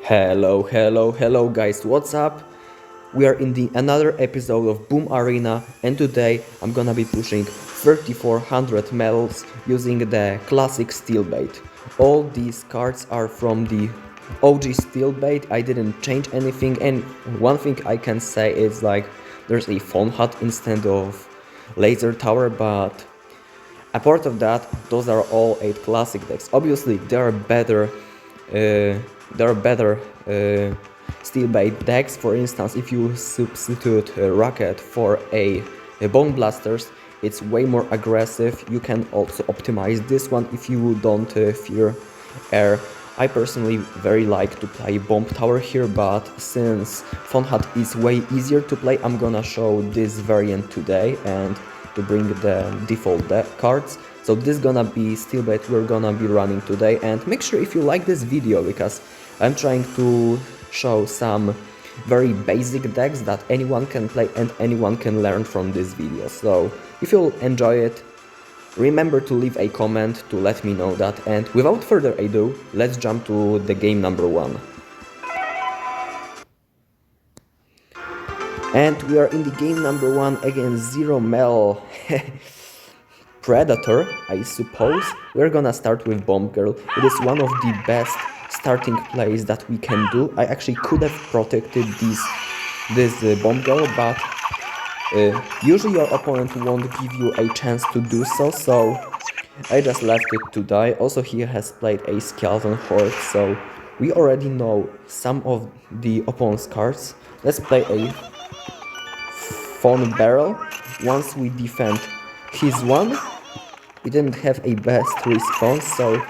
Hello guys, what's up? We are in the another episode of Boom Arena, and today I'm gonna be pushing 3400 medals using the classic steel bait. All these cards are from the OG steel bait. I didn't change anything, and one thing I can say is like there's a phone hut instead of laser tower, but apart of that, those are all 8 classic decks. Obviously, there are better steel bait decks. For instance, if you substitute Rocket for a Bone Blasters, it's way more aggressive. You can also optimize this one if you don't fear air. I personally very like to play Bomb Tower here, but since Phone Hut is way easier to play, I'm gonna show this variant today and to bring the default cards. So this gonna be steel bait we're gonna be running today, and make sure if you like this video, because I'm trying to show some very basic decks that anyone can play and anyone can learn from this video. So if you'll enjoy it, remember to leave a comment to let me know that, and without further ado, let's jump to the game number 1. And we are in the game number 1 against Zero Mel Predator, I suppose. We're gonna start with Bomb Girl. It is one of the best starting plays that we can do. I actually could have protected this Bomb Girl, but usually your opponent won't give you a chance to do so, so I just left it to die. Also, he has played a Skeleton Horde, so we already know some of the opponent's cards. Let's play a Phone Barrel. Once we defend his one, we didn't have a best response, so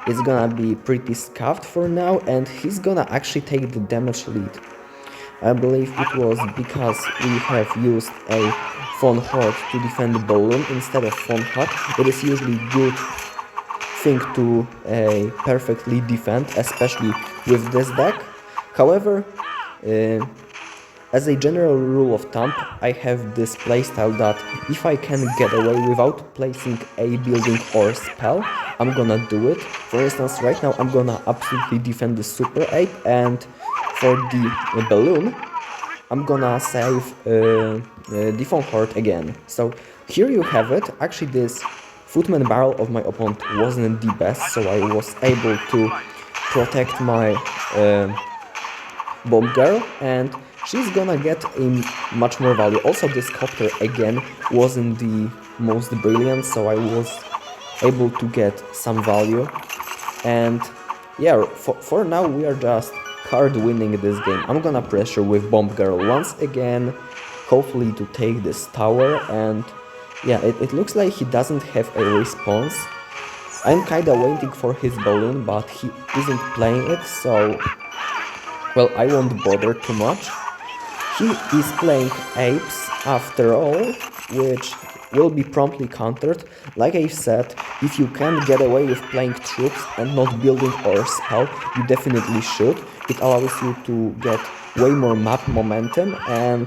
it's gonna be pretty scuffed for now, and he's gonna actually take the damage lead. I believe it was because we have used a Phone Horde to defend the balloon instead of Phone Hut. It is usually good thing to perfectly defend, especially with this deck. However, as a general rule of thumb, I have this playstyle that if I can get away without placing a building or spell, I'm gonna do it. For instance, right now I'm gonna absolutely defend the Super 8, and for the balloon, I'm gonna save the Phone Horde again. So here you have it. Actually, this Footman Barrel of my opponent wasn't the best, so I was able to protect my Bomb Girl, and she's gonna get a much more value. Also, this Copter again wasn't the most brilliant, so I was able to get some value. And yeah, for now we are just hard winning this game. I'm gonna pressure with Bomb Girl once again, hopefully to take this tower. And yeah, it looks like he doesn't have a response. I'm kinda waiting for his balloon, but he isn't playing it, so well, I won't bother too much. He is playing apes after all, which will be promptly countered. Like I said, if you can get away with playing troops and not building or spell, you definitely should. It allows you to get way more map momentum, and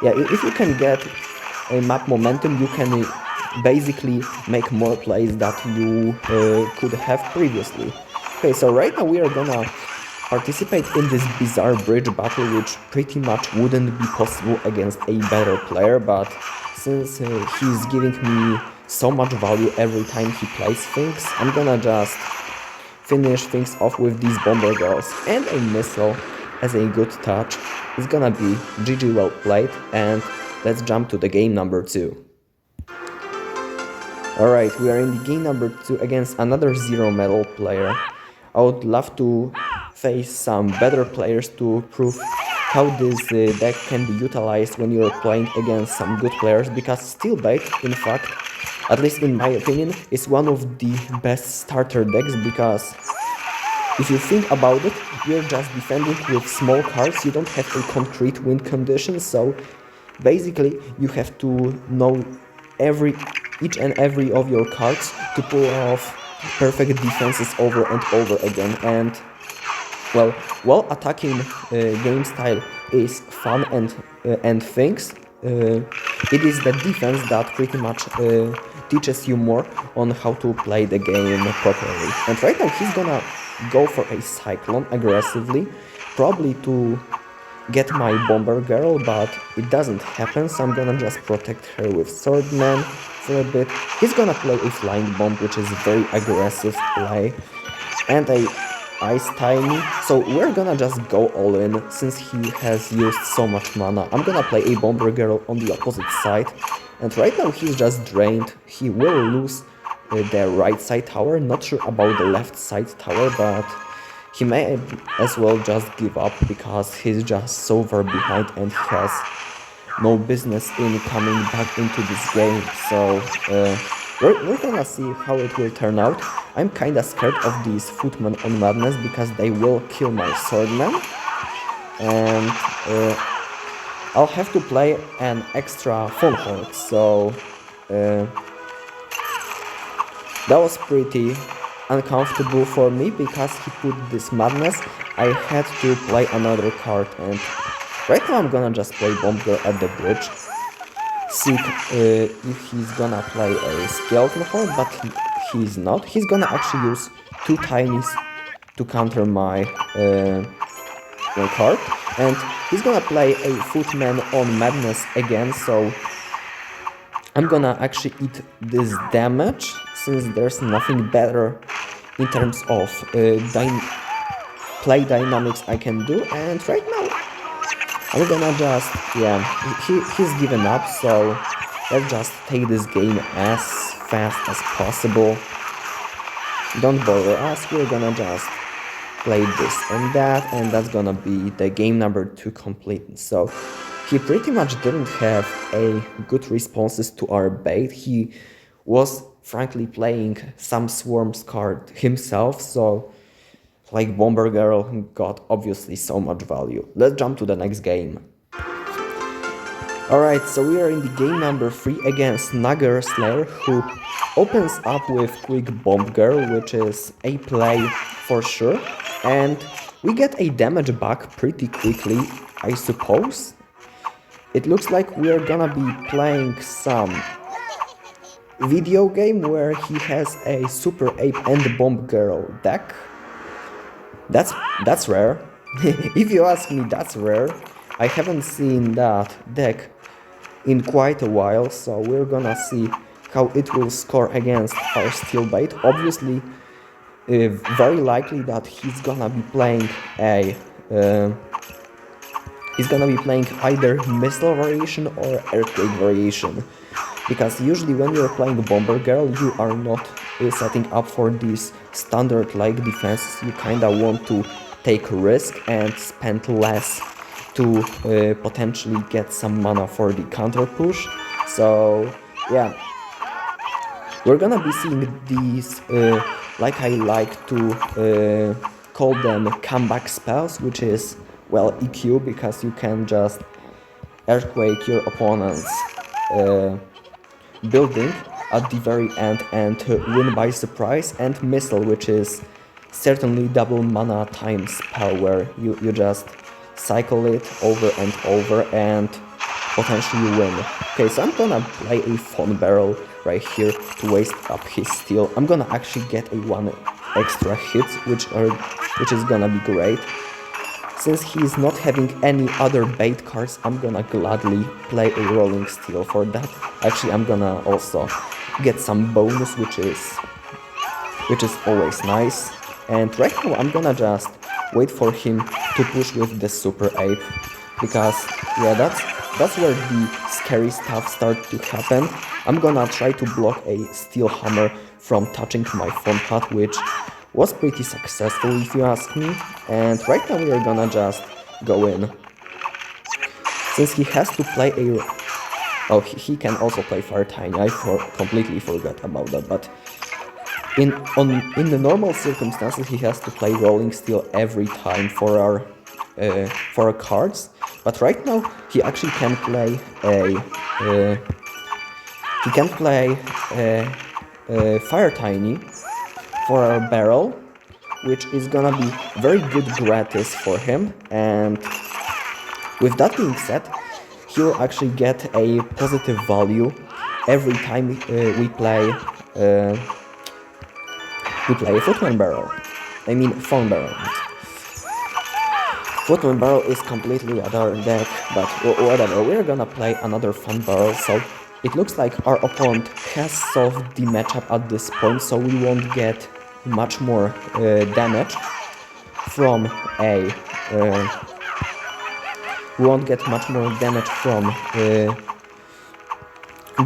yeah, if you can get a map momentum, you can basically make more plays that you could have previously. Okay, so right now we are gonna participate in this bizarre bridge battle, which pretty much wouldn't be possible against a better player, but since he's giving me so much value every time he plays things, I'm gonna just finish things off with these Bomber Girls and a missile as a good touch. It's gonna be GG well played, and let's jump to the game number 2. Alright, we are in the game number 2 against another Zero Medal player. I would love to face some better players to prove how this deck can be utilized when you're playing against some good players, because Steel Bait, in fact, at least in my opinion, is one of the best starter decks, because if you think about it, you're just defending with small cards, you don't have a concrete win condition, so basically you have to know each and every of your cards to pull off perfect defenses over and over again. And well, while attacking game style is fun and things, it is the defense that pretty much teaches you more on how to play the game properly. And right now he's gonna go for a cyclone aggressively, probably to get my bomber girl, but it doesn't happen, so I'm gonna just protect her with swordman for a bit. He's gonna play a flying bomb, which is very aggressive play, and a ice tiny, so we're gonna just go all in since he has used so much mana. I'm gonna play a bomber girl on the opposite side, and right now he's just drained. He will lose the right side tower, not sure about the left side tower, but he may as well just give up because he's just so far behind and he has no business in coming back into this game. So we're gonna see how it will turn out. I'm kinda scared of these footmen on Madness because they will kill my swordman, and I'll have to play an extra phone horde. So that was pretty uncomfortable for me because he put this Madness. I had to play another card, and right now I'm gonna just play Bomber at the bridge. See if he's gonna play a Skeleton Horde, but he's not. He's gonna actually use 2 Tinies to counter my card, and he's gonna play a Footman on Madness again, so I'm gonna actually eat this damage since there's nothing better in terms of play dynamics I can do, and right now I'm gonna just, yeah, he's given up, so let's just take this game as fast as possible. Don't bother us, we're gonna just play this and that's gonna be the game number 2 complete. So he pretty much didn't have a good responses to our bait. He was frankly playing some Swarms card himself, so like Bomber Girl got obviously so much value. Let's jump to the next game. Alright, so we are in the game number 3 against Nugger Slayer, who opens up with Quick Bomb Girl, which is a play for sure, and we get a damage back pretty quickly, I suppose. It looks like we are gonna be playing some video game where he has a Super Ape and Bomb Girl deck. That's rare. If you ask me, that's rare. I haven't seen that deck in quite a while, so we're gonna see how it will score against our Steel Bait. Obviously, very likely that he's gonna be playing a either Missile variation or Earthquake variation, because usually when you're playing Bomber Girl, you are not setting up for these standard like defenses. You kinda want to take risk and spend less to potentially get some mana for the counter push. So yeah, we're gonna be seeing these, like I like to call them comeback spells, which is, well, EQ, because you can just earthquake your opponent's building at the very end and win by surprise, and Missile, which is certainly double mana time spell where you just cycle it over and over and potentially win. Okay, so I'm gonna play a Phone Barrel right here to waste up his steel. I'm gonna actually get a 1 extra hit, which is gonna be great. Since he's not having any other bait cards, I'm gonna gladly play a Rolling Steel for that. Actually, I'm gonna also get some bonus, which is always nice. And right now I'm gonna just wait for him to push with the Super Ape, because yeah, that's where the scary stuff starts to happen. I'm gonna try to block a Steel Hammer from touching my Phone Hut, which was pretty successful if you ask me. And right now we are gonna just go in. Since he has to play a... Oh, he can also play Fire Tiny, I completely forgot about that, but in the normal circumstances he has to play Rolling Steel every time for our cards, but right now he actually can play Fire Tiny for our barrel, which is gonna be very good gratis for him. And with that being said, he'll actually get a positive value every time we play a Footman Barrel. I mean phone barrel. Footman barrel is completely other deck, but whatever. We're gonna play another fun barrel, so it looks like our opponent has solved the matchup at this point, so we won't get much more damage from a we won't get much more damage from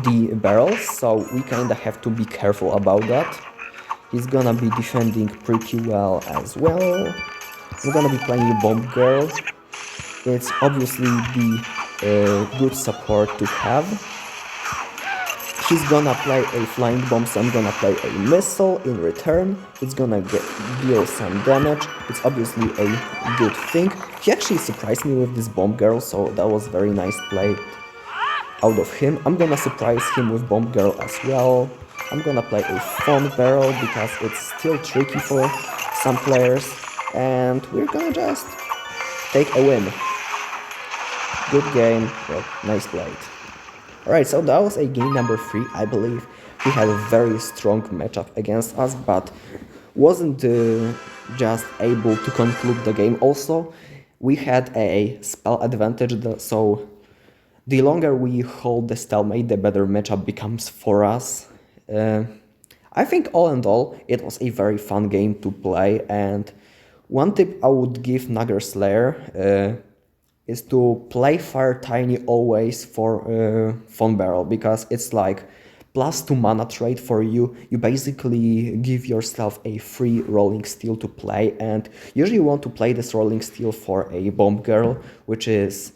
the barrels, so we kinda have to be careful about that. He's gonna be defending pretty well as well. I'm gonna be playing Bomb Girl. It's obviously the good support to have. He's gonna play a flying bomb, so I'm gonna play a missile in return. It's gonna deal some damage. It's obviously a good thing. He actually surprised me with this Bomb Girl, so that was very nice play out of him. I'm gonna surprise him with Bomb Girl as well. I'm gonna play a Phone Barrel because it's still tricky for some players. And we're gonna just take a win. Good game, well, nice played. Alright, so that was a game number 3, I believe. He had a very strong matchup against us, but wasn't just able to conclude the game. Also, we had a spell advantage, so the longer we hold the stalemate, the better matchup becomes for us. I think all in all, it was a very fun game to play, and one tip I would give Nugger Slayer is to play Fire Tiny always for Phone Barrel, because it's like +2 mana trade for you. You basically give yourself a free Rolling Steel to play, and usually you want to play this Rolling Steel for a Bomb Girl, which is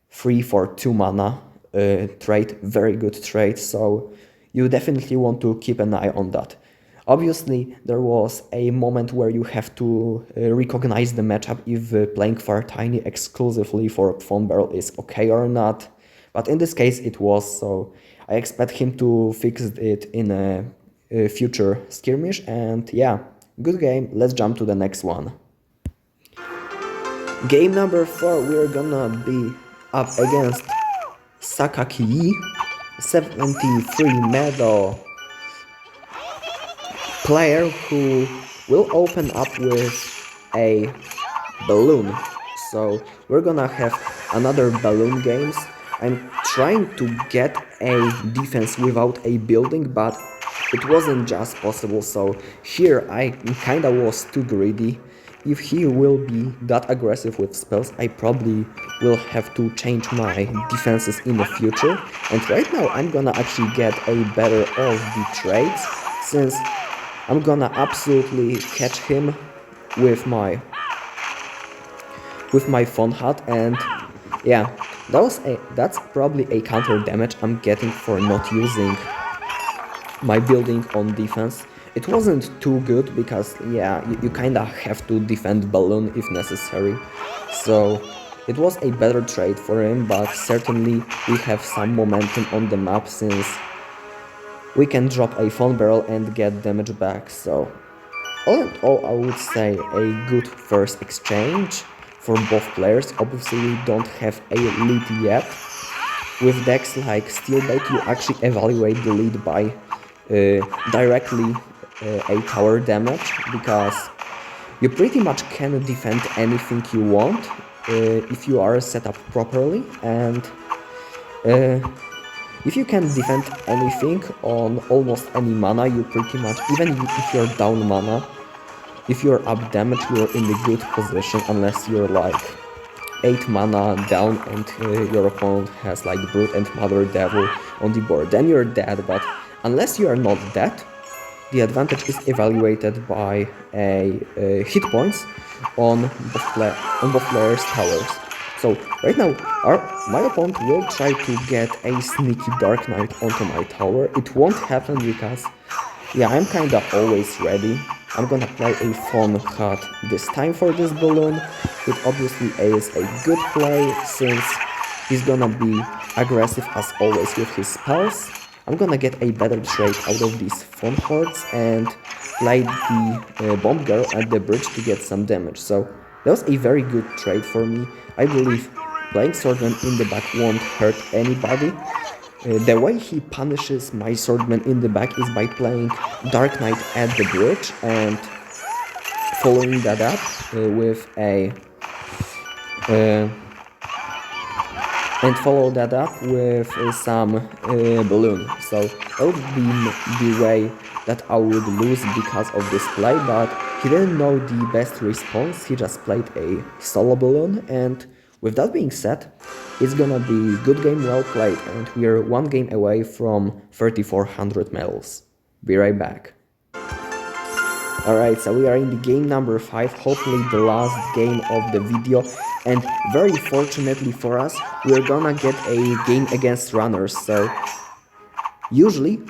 free for 2 mana trade, very good trade, so you definitely want to keep an eye on that. Obviously, there was a moment where you have to recognize the matchup if playing Fire Tiny exclusively for Phone Barrel is okay or not, but in this case it was, so I expect him to fix it in a future skirmish, and yeah, good game. Let's jump to the next one. Game number 4, we're gonna be up against Sakaki, 73 medal player who will open up with a balloon. So we're gonna have another balloon games. I'm trying to get a defense without a building, but it wasn't just possible, so here I kinda was too greedy. If he will be that aggressive with spells, I probably will have to change my defenses in the future. And right now I'm gonna actually get a better of the trades, since I'm gonna absolutely catch him with my Phone Hat, and yeah, that's probably a counter damage I'm getting for not using my building on defense. It wasn't too good because yeah, you kinda have to defend balloon if necessary, so it was a better trade for him, but certainly we have some momentum on the map since we can drop a Phone Barrel and get damage back, so all in all I would say a good first exchange for both players. Obviously we don't have a lead yet. With decks like Steelbait you actually evaluate the lead by directly a tower damage, because you pretty much can defend anything you want if you are set up properly, and if you can defend anything on almost any mana, you pretty much, even if you're down mana, if you're up damage, you're in a good position, unless you're like 8 mana down and your opponent has like Brute and Mother Devil on the board, then you're dead. But unless you are not dead, the advantage is evaluated by a hit points on both players' towers. So right now, my opponent will try to get a sneaky Dark Knight onto my tower. It won't happen because, yeah, I'm kinda always ready. I'm gonna play a Phone Hat this time for this balloon. It obviously is a good play since he's gonna be aggressive as always with his spells. I'm gonna get a better trade out of these Phone Hordes and play the Bomb Girl at the bridge to get some damage. So that was a very good trade for me. I believe playing Swordman in the back won't hurt anybody. The way he punishes my Swordman in the back is by playing Dark Knight at the bridge, and following that up with a and follow that up with some balloon. So that would be the way that I would lose because of this play, but he didn't know the best response. He just played a solo balloon, and with that being said, it's gonna be good game, well played, and we're one game away from 3400 medals. Be right back. Alright, so we are in the game number 5, hopefully the last game of the video, and very fortunately for us, we're gonna get a game against runners. So usually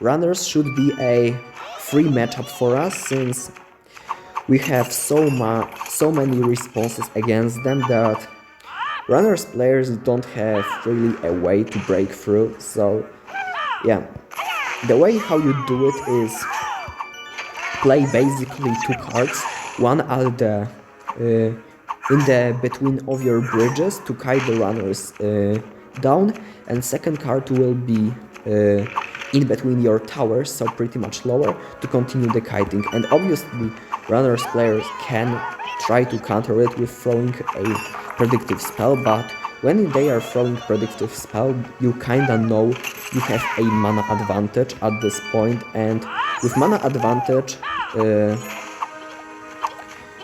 runners should be a free matchup for us, since we have so many responses against them that runners players don't have really a way to break through. So yeah, the way how you do it is play basically 2 cards, one at the in the between of your bridges to kite the runners down, and second card will be in between your towers, so pretty much lower, to continue the kiting. And obviously runners players can try to counter it with throwing a predictive spell, but when they are throwing predictive spell, you kinda know you have a mana advantage at this point, and with mana advantage,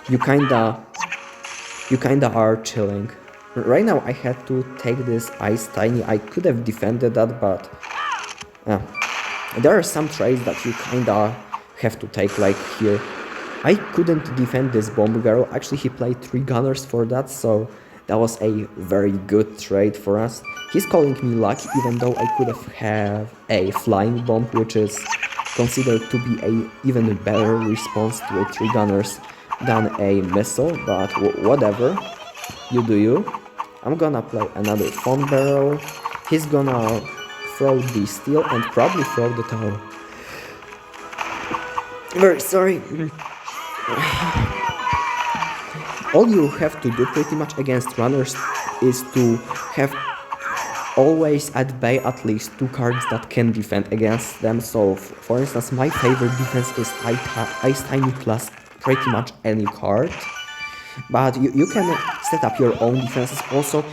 you kinda are chilling. Right now I had to take this Ice Tiny. I could have defended that, but there are some trades that you kinda have to take, like here. I couldn't defend this Bomb Girl. Actually, he played 3 gunners for that, so that was a very good trade for us. He's calling me lucky, even though I could have a Flying Bomb, which is considered to be a even better response to a 3 gunners than a missile, but whatever, you do you. I'm gonna play another Phone Barrel. He's gonna throw the steel and probably throw the tower. Very sorry. All you have to do pretty much against runners is to have always at bay at least 2 cards that can defend against them. So for instance, my favorite defense is Ice Tiny plus pretty much any card, but you can set up your own defenses also.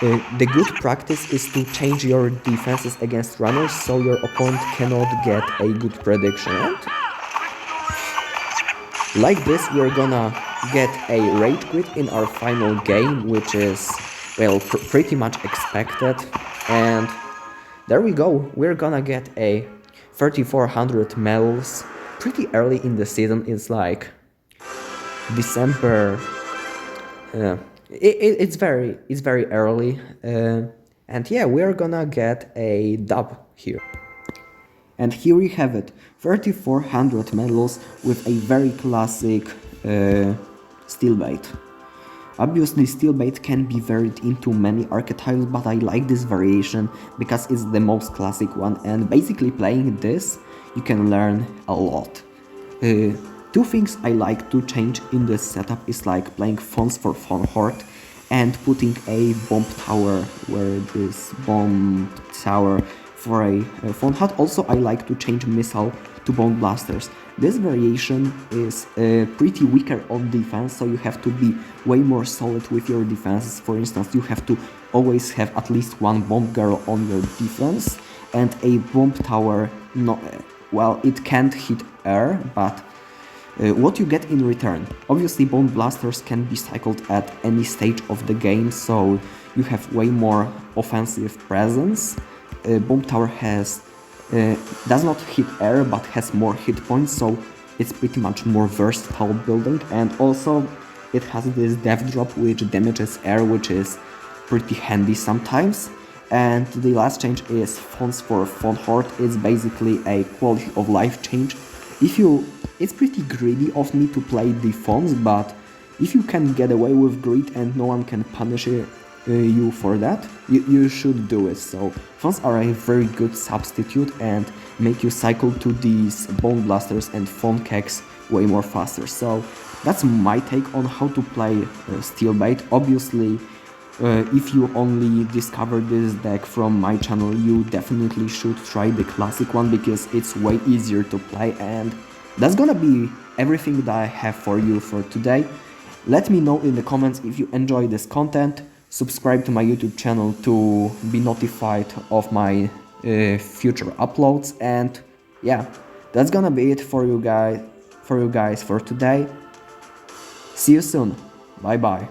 The good practice is to change your defenses against runners so your opponent cannot get a good prediction. And like this, we're gonna get a rage quit in our final game, which is, well, pretty much expected. And there we go, we're gonna get a 3400 medals pretty early in the season. It's like December. It's very early, and yeah, we're gonna get a dub here. And here we have it, 3400 medals with a very classic steelbait. Obviously steelbait can be varied into many archetypes, but I like this variation because it's the most classic one, and basically playing this you can learn a lot. 2 things I like to change in this setup is like playing Fonts for Fon Horde and putting a bomb tower where this bomb tower for a Fon Hut. Also, I like to change missile to bomb blasters. This variation is pretty weaker on defense, so you have to be way more solid with your defenses. For instance, you have to always have at least 1 bomb girl on your defense, and a bomb tower, well, it can't hit air, but what you get in return. Obviously, bomb blasters can be cycled at any stage of the game, so you have way more offensive presence. Bomb tower does not hit air, but has more hit points, so it's pretty much more versatile building. And also, it has this death drop which damages air, which is pretty handy sometimes. And the last change is Fonts for Fon Horde. It's basically a quality of life change. It's pretty greedy of me to play the Fonts, but if you can get away with greed and no one can punish you for that, you should do it. So Fonts are a very good substitute and make you cycle to these Bone Blasters and Fon Keks way more faster. So that's my take on how to play Steelbait. Obviously, if you only discovered this deck from my channel, you definitely should try the classic one because it's way easier to play, and That's gonna be everything that I have for you for today. Let me know in the comments if you enjoy this content. Subscribe to my YouTube channel to be notified of my future uploads. And yeah, that's gonna be it for you guys for today. See you soon. Bye bye.